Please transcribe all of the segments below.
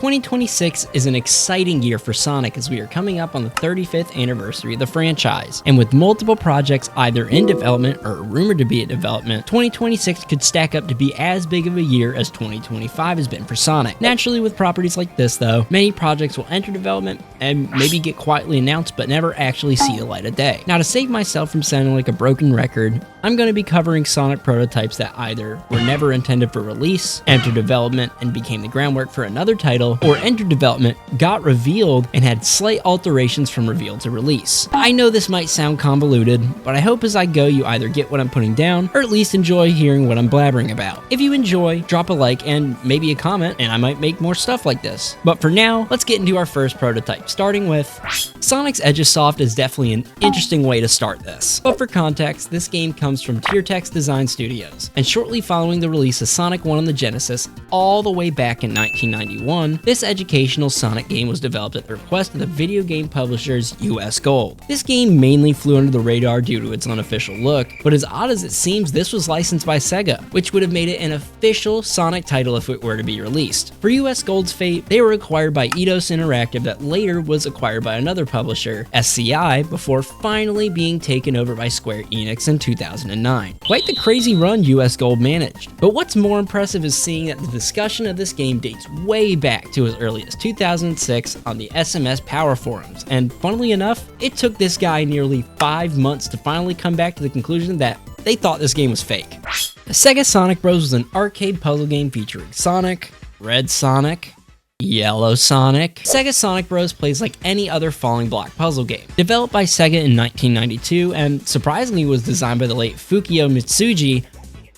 2026 is an exciting year for Sonic as we are coming up on the 35th anniversary of the franchise, and with multiple projects either in development or rumored to be in development, 2026 could stack up to be as big of a year as 2025 has been for Sonic. Naturally, with properties like this though, many projects will enter development and maybe get quietly announced but never actually see the light of day. Now, to save myself from sounding like a broken record, I'm going to be covering Sonic prototypes that either were never intended for release, entered development and became the groundwork for another title, or entered development, got revealed, and had slight alterations from reveal to release. I know this might sound convoluted, but I hope as I go you either get what I'm putting down, or at least enjoy hearing what I'm blabbering about. If you enjoy, drop a like and maybe a comment, and I might make more stuff like this. But for now, let's get into our first prototype, starting with Sonic's Edusoft is definitely an interesting way to start this. But for context, this game comes from Teartex Design Studios, and shortly following the release of Sonic 1 on the Genesis, all the way back in 1991, this educational Sonic game was developed at the request of the video game publishers US Gold. This game mainly flew under the radar due to its unofficial look, but as odd as it seems, this was licensed by Sega, which would have made it an official Sonic title if it were to be released. For US Gold's fate, they were acquired by Eidos Interactive that later was acquired by another publisher, SCI, before finally being taken over by Square Enix in 2009. Quite the crazy run US Gold managed. But what's more impressive is seeing that the discussion of this game dates way back to as early as 2006 on the SMS Power Forums, and funnily enough, it took this guy nearly 5 months to finally come back to the conclusion that they thought this game was fake. Sega Sonic Bros was an arcade puzzle game featuring Sonic, Red Sonic, Yellow Sonic. Sega Sonic Bros. Plays like any other falling block puzzle game. Developed by Sega in 1992 and surprisingly was designed by the late Fukio Mitsuji,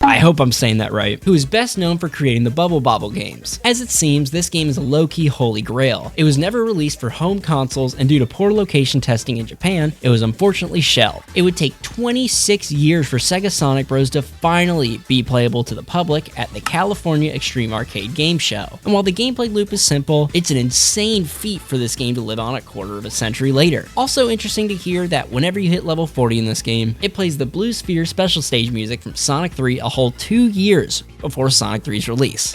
I hope I'm saying that right, who is best known for creating the Bubble Bobble games. As it seems, this game is a low-key holy grail. It was never released for home consoles, and due to poor location testing in Japan, it was unfortunately shelved. It would take 26 years for Sega Sonic Bros. To finally be playable to the public at the California X-Treme Arcade Game Show. And while the gameplay loop is simple, it's an insane feat for this game to live on a quarter of a century later. Also interesting to hear that whenever you hit level 40 in this game, it plays the Blue Sphere special stage music from Sonic 3 a whole 2 years before Sonic 3's release.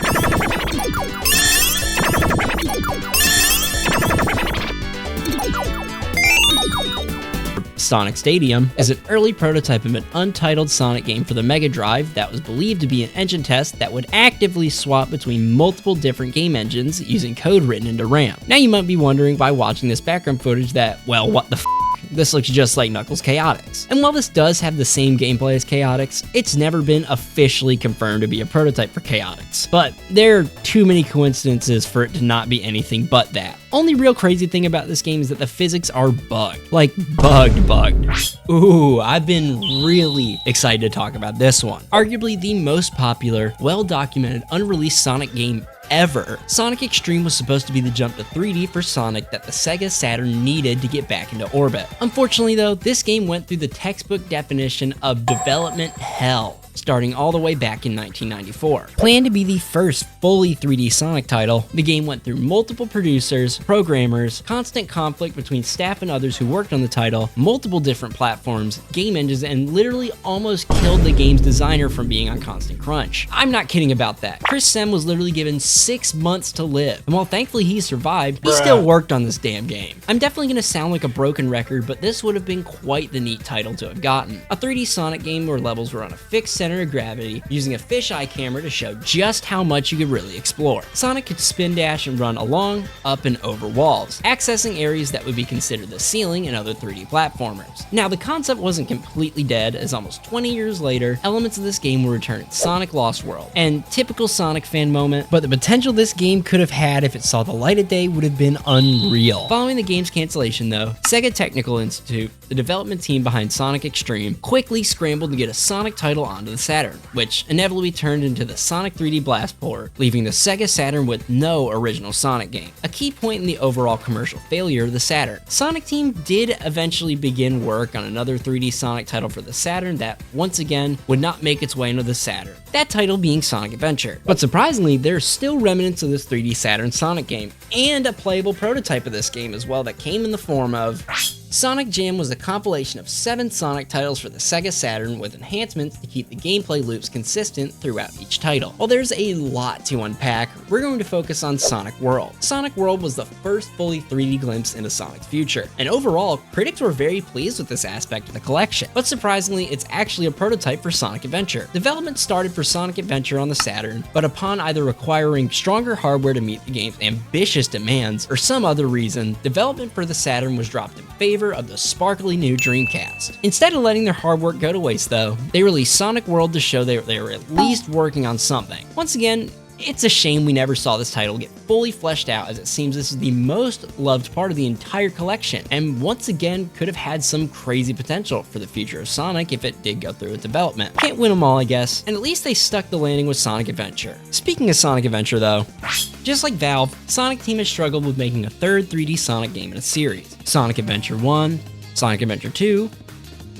Sonic Stadium is an early prototype of an untitled Sonic game for the Mega Drive that was believed to be an engine test that would actively swap between multiple different game engines using code written into RAM. Now you might be wondering by watching this background footage that, well, what the f***? This looks just like Knuckles Chaotix. And while this does have the same gameplay as Chaotix, it's never been officially confirmed to be a prototype for Chaotix. But there are too many coincidences for it to not be anything but that. Only real crazy thing about this game is that the physics are bugged. Like, bugged. Ooh, I've been really excited to talk about this one. Arguably the most popular, well-documented, unreleased Sonic game ever. Sonic X-Treme was supposed to be the jump to 3D for Sonic that the Sega Saturn needed to get back into orbit. Unfortunately though, this game went through the textbook definition of development hell, starting all the way back in 1994. Planned to be the first fully 3D Sonic title, the game went through multiple producers, programmers, constant conflict between staff and others who worked on the title, multiple different platforms, game engines, and literally almost killed the game's designer from being on constant crunch. I'm not kidding about that. Chris Sem was literally given 6 months to live, and while thankfully he survived, he still worked on this damn game. I'm definitely gonna sound like a broken record, but this would have been quite the neat title to have gotten. A 3D Sonic game where levels were on a fixed center of gravity, using a fisheye camera to show just how much you could really explore. Sonic could spin dash and run along, up, and over walls, accessing areas that would be considered the ceiling in other 3D platformers. Now, the concept wasn't completely dead, as almost 20 years later, elements of this game will return in Sonic Lost World. And typical Sonic fan moment, but the potential this game could have had if it saw the light of day would have been unreal. Following the game's cancellation though, Sega Technical Institute, the development team behind Sonic X-Treme, quickly scrambled to get a Sonic title onto the Saturn, which inevitably turned into the Sonic 3D Blast port, leaving the Sega Saturn with no original Sonic game, a key point in the overall commercial failure of the Saturn. Sonic Team did eventually begin work on another 3D Sonic title for the Saturn that, once again, would not make its way into the Saturn, that title being Sonic Adventure. But surprisingly, there's still remnants of this 3D Saturn Sonic game, and a playable prototype of this game as well that came in the form of Sonic Jam was a compilation of 7 Sonic titles for the Sega Saturn with enhancements to keep the gameplay loops consistent throughout each title. While there's a lot to unpack, we're going to focus on Sonic World. Sonic World was the first fully 3D glimpse into Sonic's future, and overall, critics were very pleased with this aspect of the collection. But surprisingly, it's actually a prototype for Sonic Adventure. Development started for Sonic Adventure on the Saturn, but upon either requiring stronger hardware to meet the game's ambitious demands or some other reason, development for the Saturn was dropped in favor of the sparkly new Dreamcast. Instead of letting their hard work go to waste though, they released Sonic World to show they were at least working on something. Once again, it's a shame we never saw this title get fully fleshed out, as it seems this is the most loved part of the entire collection, and once again could have had some crazy potential for the future of Sonic if it did go through with development. Can't win them all, I guess, and at least they stuck the landing with Sonic Adventure. Speaking of Sonic Adventure though, just like Valve, Sonic Team has struggled with making a third 3D Sonic game in a series. Sonic Adventure 1, Sonic Adventure 2,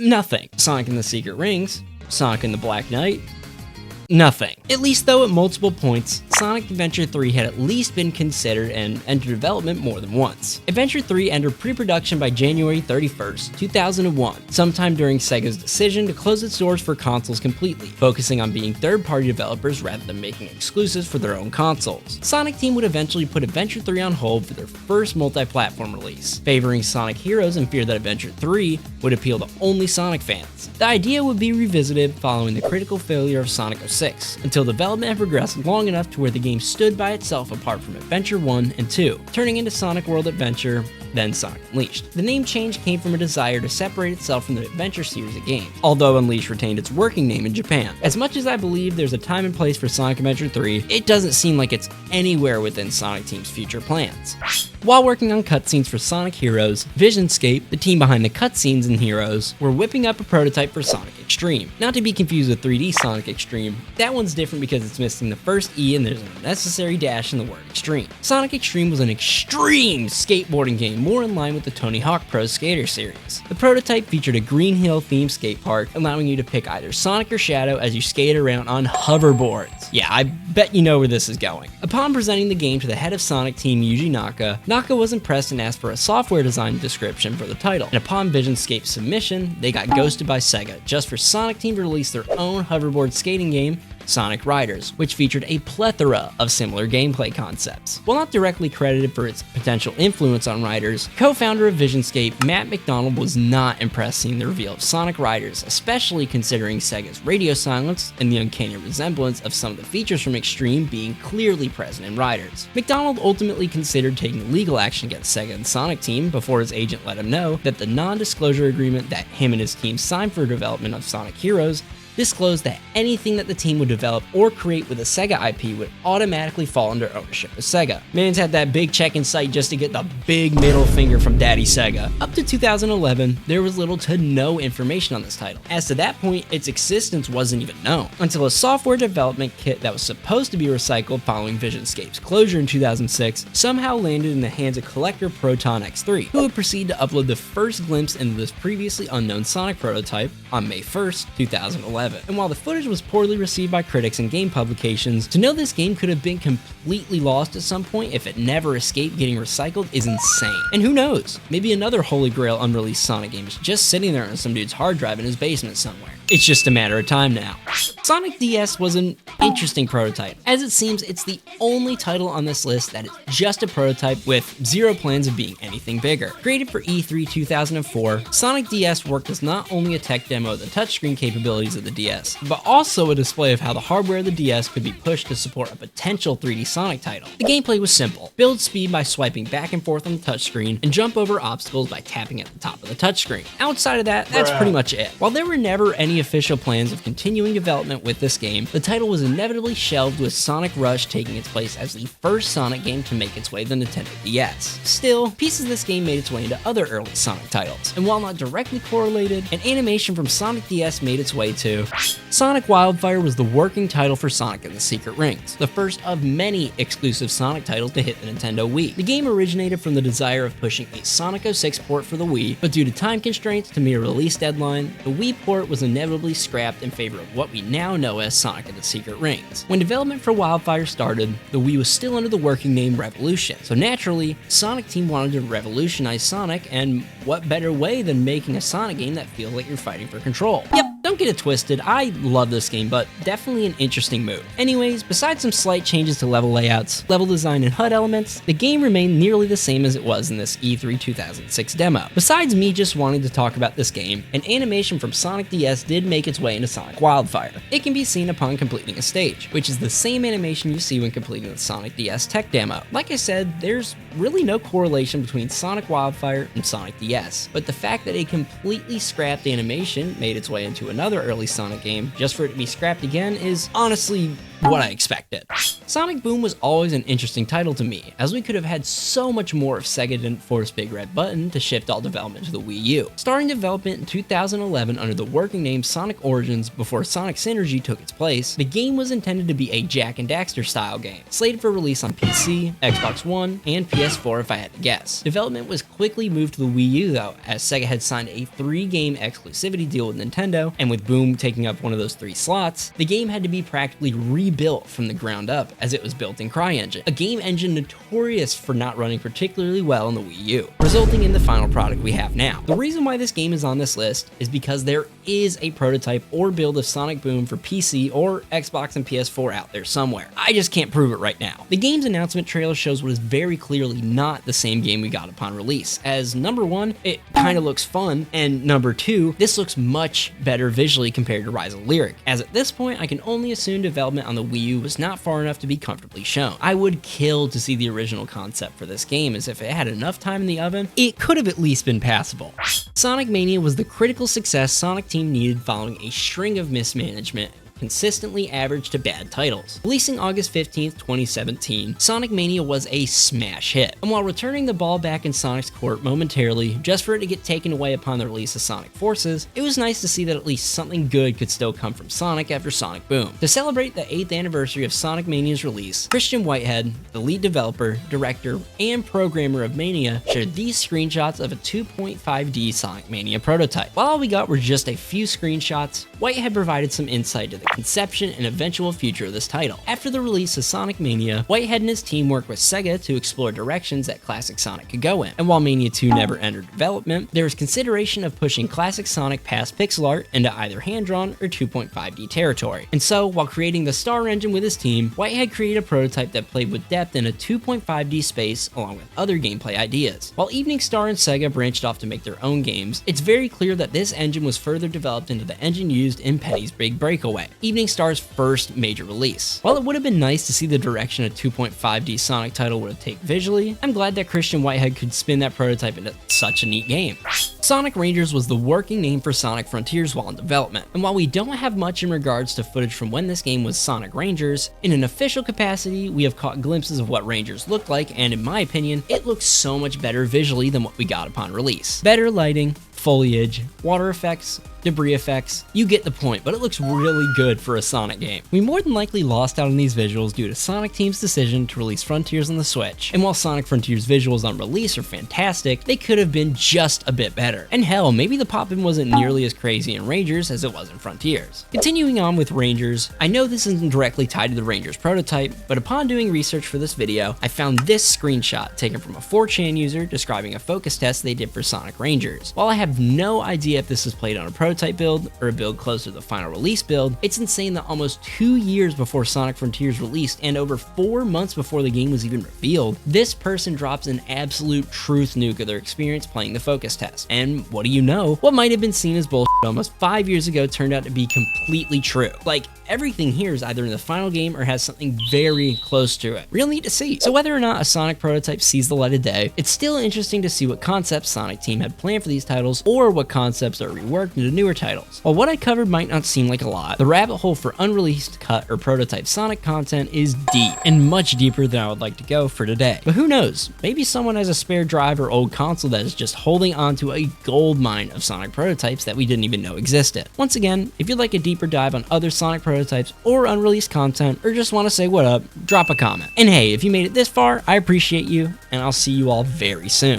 nothing. Sonic and the Secret Rings, Sonic and the Black Knight, nothing. At least though at multiple points, Sonic Adventure 3 had at least been considered and entered development more than once. Adventure 3 entered pre-production by January 31st, 2001, sometime during Sega's decision to close its doors for consoles completely, focusing on being third-party developers rather than making exclusives for their own consoles. Sonic Team would eventually put Adventure 3 on hold for their first multi-platform release, favoring Sonic Heroes in fear that Adventure 3 would appeal to only Sonic fans. The idea would be revisited following the critical failure of Sonic 06, until development had progressed long enough to where the game stood by itself apart from Adventure 1 and 2, turning into Sonic World Adventure, then Sonic Unleashed. The name change came from a desire to separate itself from the Adventure series of games, although Unleashed retained its working name in Japan. As much as I believe there's a time and place for Sonic Adventure 3, it doesn't seem like it's anywhere within Sonic Team's future plans. While working on cutscenes for Sonic Heroes, Visionscape, the team behind the cutscenes in Heroes, were whipping up a prototype for Sonic X-Treme. Not to be confused with 3D Sonic X-Treme, that one's different because it's missing the first E and there's an unnecessary dash in the word Extreme. Sonic X-Treme was an extreme skateboarding game more in line with the Tony Hawk Pro Skater series. The prototype featured a Green Hill themed skate park, allowing you to pick either Sonic or Shadow as you skate around on hoverboards. Yeah, I bet you know where this is going. Upon presenting the game to the head of Sonic Team, Yuji Naka, Naka was impressed and asked for a software design description for the title. And upon Visionscape's submission, they got ghosted by Sega just for Sonic Team to release their own hoverboard skating game, Sonic Riders, which featured a plethora of similar gameplay concepts. While not directly credited for its potential influence on Riders, co-founder of Visionscape, Matt McDonald, was not impressed seeing the reveal of Sonic Riders, especially considering Sega's radio silence and the uncanny resemblance of some of the features from X-Treme being clearly present in Riders. McDonald ultimately considered taking legal action against Sega and Sonic Team before his agent let him know that the non-disclosure agreement that him and his team signed for development of Sonic Heroes disclosed that anything that the team would develop or create with a Sega IP would automatically fall under ownership of Sega. Man's had that big check in sight just to get the big middle finger from Daddy Sega. Up to 2011, there was little to no information on this title. As to that point, its existence wasn't even known, until a software development kit that was supposed to be recycled following Visionscape's closure in 2006 somehow landed in the hands of collector Proton X3, who would proceed to upload the first glimpse into this previously unknown Sonic prototype on May 1st, 2011. And while the footage was poorly received by critics and game publications, to know this game could have been completely lost at some point if it never escaped getting recycled is insane. And who knows, maybe another holy grail unreleased Sonic game is just sitting there on some dude's hard drive in his basement somewhere. It's just a matter of time now. Sonic DS was an interesting prototype, as it seems it's the only title on this list that is just a prototype with zero plans of being anything bigger. Created for E3 2004, Sonic DS worked as not only a tech demo of the touchscreen capabilities of the DS, but also a display of how the hardware of the DS could be pushed to support a potential 3D Sonic title. The gameplay was simple: build speed by swiping back and forth on the touchscreen, and jump over obstacles by tapping at the top of the touchscreen. Outside of that, that's pretty much it. While there were never any official plans of continuing development with this game, the title was inevitably shelved, with Sonic Rush taking its place as the first Sonic game to make its way to the Nintendo DS. Still, pieces of this game made its way into other early Sonic titles, and while not directly correlated, an animation from Sonic DS made its way to Sonic Wildfire was the working title for Sonic and the Secret Rings, the first of many exclusive Sonic titles to hit the Nintendo Wii. The game originated from the desire of pushing a Sonic 06 port for the Wii, but due to time constraints to meet a release deadline, the Wii port was inevitably inevitably scrapped in favor of what we now know as Sonic and the Secret Rings. When development for Wildfire started, the Wii was still under the working name Revolution, so naturally, Sonic Team wanted to revolutionize Sonic, and what better way than making a Sonic game that feels like you're fighting for control. Yep, don't get it twisted, I love this game, but definitely an interesting move. Anyways, besides some slight changes to level layouts, level design, and HUD elements, the game remained nearly the same as it was in this E3 2006 demo. Besides me just wanting to talk about this game, an animation from Sonic DS did make its way into Sonic Wildfire. It can be seen upon completing a stage, which is the same animation you see when completing the Sonic DS tech demo. Like I said, there's really no correlation between Sonic Wildfire and Sonic DS, but the fact that a completely scrapped animation made its way into another early Sonic game just for it to be scrapped again is honestly what I expected. Sonic Boom was always an interesting title to me, as we could have had so much more if Sega didn't force Big Red Button to shift all development to the Wii U. Starting development in 2011 under the working name Sonic Origins before Sonic Synergy took its place, the game was intended to be a Jak and Daxter style game, slated for release on PC, Xbox One, and PS4 if I had to guess. Development was quickly moved to the Wii U though, as Sega had signed a 3-game exclusivity deal with Nintendo, and with Boom taking up one of those 3 slots, the game had to be practically rebuilt from the ground up as it was built in CryEngine, a game engine notorious for not running particularly well on the Wii U, resulting in the final product we have now. The reason why this game is on this list is because there is a prototype or build of Sonic Boom for PC or Xbox and PS4 out there somewhere. I just can't prove it right now. The game's announcement trailer shows what is very clearly not the same game we got upon release, as number 1, it kinda looks fun, and number 2, this looks much better visually compared to Rise of Lyric, as at this point I can only assume development on the Wii U was not far enough to be comfortably shown. I would kill to see the original concept for this game, as if it had enough time in the oven, it could have at least been passable. Sonic Mania was the critical success Sonic Team needed following a string of mismanagement consistently average to bad titles. Releasing August 15th, 2017, Sonic Mania was a smash hit, and while returning the ball back in Sonic's court momentarily just for it to get taken away upon the release of Sonic Forces, it was nice to see that at least something good could still come from Sonic after Sonic Boom. To celebrate the 8th anniversary of Sonic Mania's release, Christian Whitehead, the lead developer, director, and programmer of Mania, shared these screenshots of a 2.5D Sonic Mania prototype. While all we got were just a few screenshots, Whitehead provided some insight to the conception and eventual future of this title. After the release of Sonic Mania, Whitehead and his team worked with Sega to explore directions that classic Sonic could go in, and while Mania 2 never entered development, there was consideration of pushing classic Sonic past pixel art into either hand-drawn or 2.5D territory. And so, while creating the Star Engine with his team, Whitehead created a prototype that played with depth in a 2.5D space along with other gameplay ideas. While Evening Star and Sega branched off to make their own games, it's very clear that this engine was further developed into the engine used in Penny's Big Breakaway, Evening Star's first major release. While it would have been nice to see the direction a 2.5D Sonic title would have taken visually, I'm glad that Christian Whitehead could spin that prototype into such a neat game. Sonic Rangers was the working name for Sonic Frontiers while in development, and while we don't have much in regards to footage from when this game was Sonic Rangers, in an official capacity we have caught glimpses of what Rangers looked like, and in my opinion, it looks so much better visually than what we got upon release. Better lighting, foliage, water effects, debris effects, you get the point, but it looks really good for a Sonic game. We more than likely lost out on these visuals due to Sonic Team's decision to release Frontiers on the Switch, and while Sonic Frontiers visuals on release are fantastic, they could have been just a bit better. And hell, maybe the pop-in wasn't nearly as crazy in Rangers as it was in Frontiers. Continuing on with Rangers, I know this isn't directly tied to the Rangers prototype, but upon doing research for this video, I found this screenshot taken from a 4chan user describing a focus test they did for Sonic Rangers. While I have no idea if this was played on a prototype build or a build closer to the final release build, it's insane that almost 2 years before Sonic Frontiers released and over 4 months before the game was even revealed, this person drops an absolute truth nuke of their experience playing the focus test. And what do you know? What might have been seen as bullshit almost 5 years ago turned out to be completely true. Like, everything here is either in the final game or has something very close to it. Real neat to see. So whether or not a Sonic prototype sees the light of day, it's still interesting to see what concepts Sonic Team had planned for these titles or what concepts are reworked into newer titles. While what I covered might not seem like a lot, the rabbit hole for unreleased, cut, or prototype Sonic content is deep, and much deeper than I would like to go for today. But who knows, maybe someone has a spare drive or old console that is just holding onto a gold mine of Sonic prototypes that we didn't even know existed. Once again, if you'd like a deeper dive on other Sonic prototypes or unreleased content, or just want to say what up, drop a comment. And hey, if you made it this far, I appreciate you, and I'll see you all very soon.